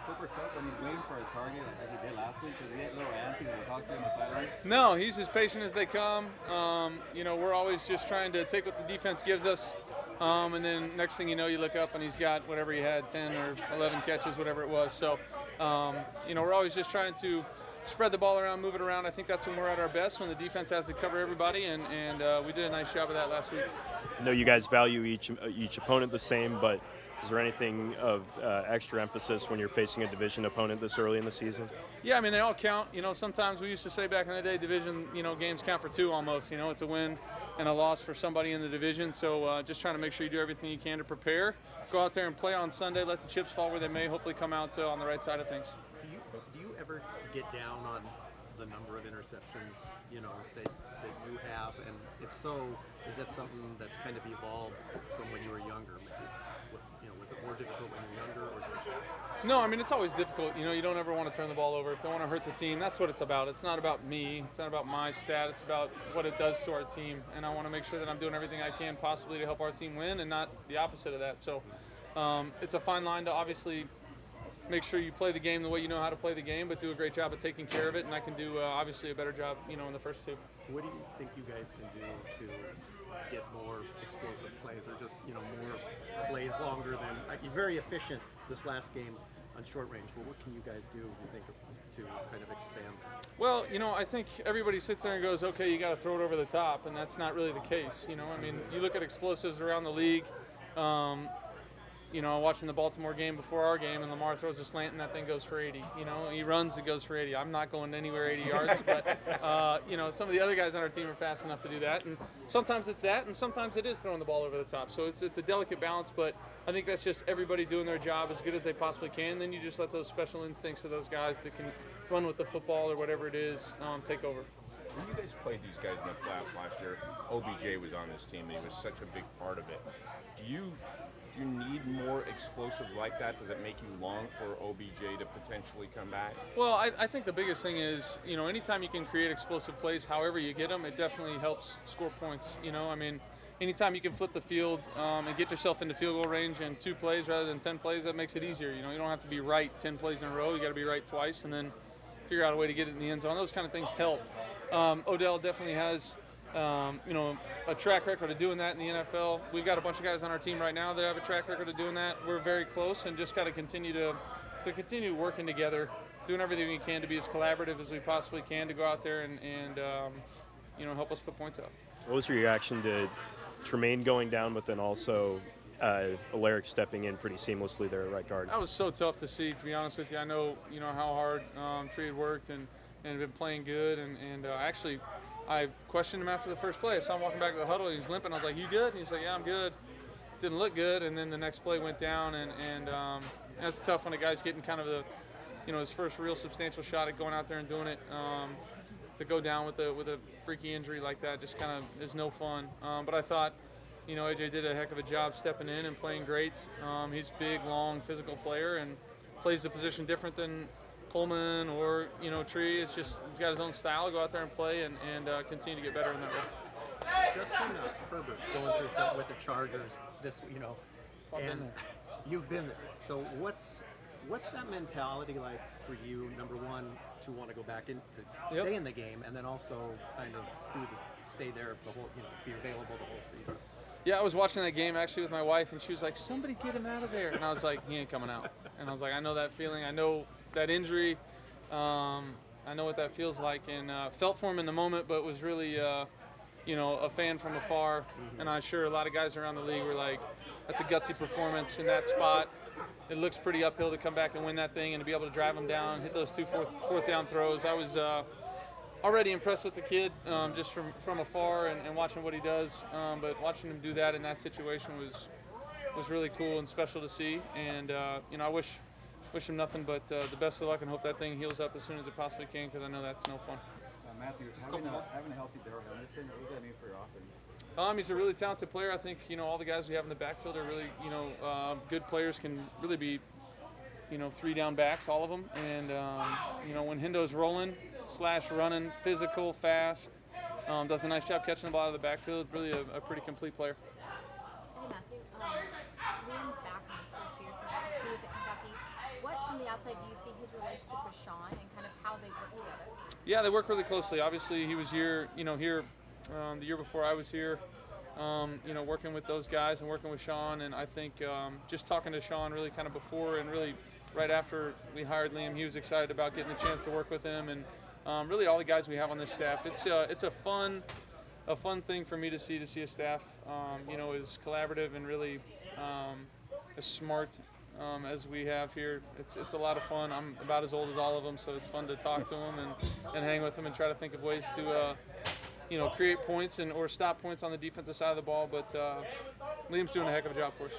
Cooper Cup when he's waiting for a target like he did last week? Does he get a little antsy when we talk to him on the sideline? No, he's as patient as they come. We're always just trying to take what the defense gives us. And then next thing you know, you look up and he's got whatever he had, 10 or 11 catches, whatever it was. So, we're always just trying to spread the ball around, move it around. I think that's when we're at our best, when the defense has to cover everybody, and we did a nice job of that last week. I know you guys value each opponent the same, but is there anything of extra emphasis when you're facing a division opponent this early in the season? Yeah, I mean, they all count. Sometimes we used to say back in the day, division, games count for two almost. It's a win and a loss for somebody in the division. So just trying to make sure you do everything you can to prepare. Go out there and play on Sunday. Let the chips fall where they may. Hopefully come out on the right side of things. Do you ever get down on the number of interceptions, that you have? And if so, is that something that's kind of evolved from when you were younger? Was it more difficult when you were younger? Or just... No, I mean, it's always difficult. You don't ever want to turn the ball over. Don't want to hurt the team. That's what it's about. It's not about me. It's not about my stat. It's about what it does to our team. And I want to make sure that I'm doing everything I can possibly to help our team win and not the opposite of that. So it's a fine line to obviously make sure you play the game the way you know how to play the game, but do a great job of taking care of it. And I can do, obviously, a better job, in the first two. What do you think you guys can do to get more explosive plays, or just, more plays longer than you're very efficient this last game on short range? Well, what can you guys do, you think, to kind of expand? Well, I think everybody sits there and goes, okay, you got to throw it over the top, and that's not really the case. I mean, you look at explosives around the league. Watching the Baltimore game before our game, and Lamar throws a slant and that thing goes for 80. He runs, it goes for 80. I'm not going anywhere 80 yards, but some of the other guys on our team are fast enough to do that. And sometimes it's that, and sometimes it is throwing the ball over the top. So it's a delicate balance, but I think that's just everybody doing their job as good as they possibly can. Then you just let those special instincts of those guys that can run with the football or whatever it is take over. When you guys played these guys in the playoffs last year, OBJ was on this team, and he was such a big part of it. Do you need more explosives like that? Does it make you long for OBJ to potentially come back? Well, I think the biggest thing is, anytime you can create explosive plays, however you get them, it definitely helps score points. I mean, anytime you can flip the field and get yourself into field goal range in 2 plays rather than 10 plays, that makes it easier. You don't have to be right 10 plays in a row. You got to be right twice and then figure out a way to get it in the end zone. Those kind of things help. Odell definitely has a track record of doing that in the NFL. We've got a bunch of guys on our team right now that have a track record of doing that. We're very close and just got to continue working together, doing everything we can to be as collaborative as we possibly can to go out there and help us put points up. What was your reaction to Tremayne going down, but then also Alaric stepping in pretty seamlessly there at right guard? That was so tough to see, to be honest with you. I know how hard Tree had worked and been playing good, and actually I questioned him after the first play. I saw him walking back to the huddle. He was limping. I was like, "You good?" And he's like, "Yeah, I'm good." Didn't look good, and then the next play went down, and that's tough when a guy's getting kind of his first real substantial shot at going out there and doing it. To go down with a freaky injury like that just kind of is no fun. But I thought, AJ did a heck of a job stepping in and playing great. He's a big, long, physical player and plays the position different than Coleman or Tree. It's just he's got his own style. Go out there and play and continue to get better in that way. Justin Herbert's going through something with the Chargers this, and you've been there. So what's that mentality like for you? Number one, to want to go back in to stay in the game, and then also kind of stay there the whole, be available the whole season. Yeah, I was watching that game actually with my wife, and she was like, "Somebody get him out of there," and I was like, "He ain't coming out." And I was like, "I know that feeling. I know that injury. I know what that feels like," and felt for him in the moment, but was really, a fan from afar. Mm-hmm. And I'm sure a lot of guys around the league were like, "That's a gutsy performance in that spot. It looks pretty uphill to come back and win that thing and to be able to drive him down, hit those 2 fourth down throws." I was already impressed with the kid just from afar and watching what he does. But watching him do that in that situation was really cool and special to see. And I wish him nothing but the best of luck and hope that thing heals up as soon as it possibly can, because I know that's no fun. Matthew, having a healthy Darrell Henderson, what does that mean for your offense? He's a really talented player. I think all the guys we have in the backfield are really good players. Can really be 3 down backs, all of them. And when Hendo's rolling / running, physical, fast, does a nice job catching the ball out of the backfield. Really a pretty complete player. Hey Matthew, Liam's back in his first year since he was at Kentucky. What from the outside, do you see his relationship with Sean and kind of how they work together? Yeah, they work really closely. Obviously, he was here the year before I was here. Working with those guys and working with Sean, and I think just talking to Sean really kind of before and really right after we hired Liam, he was excited about getting the chance to work with him, and really all the guys we have on this staff. It's a fun thing for me to see a staff as collaborative and really as smart as we have here. It's a lot of fun. I'm about as old as all of them, so it's fun to talk to them and hang with them and try to think of ways to create points or stop points on the defensive side of the ball. But Liam's doing a heck of a job for us.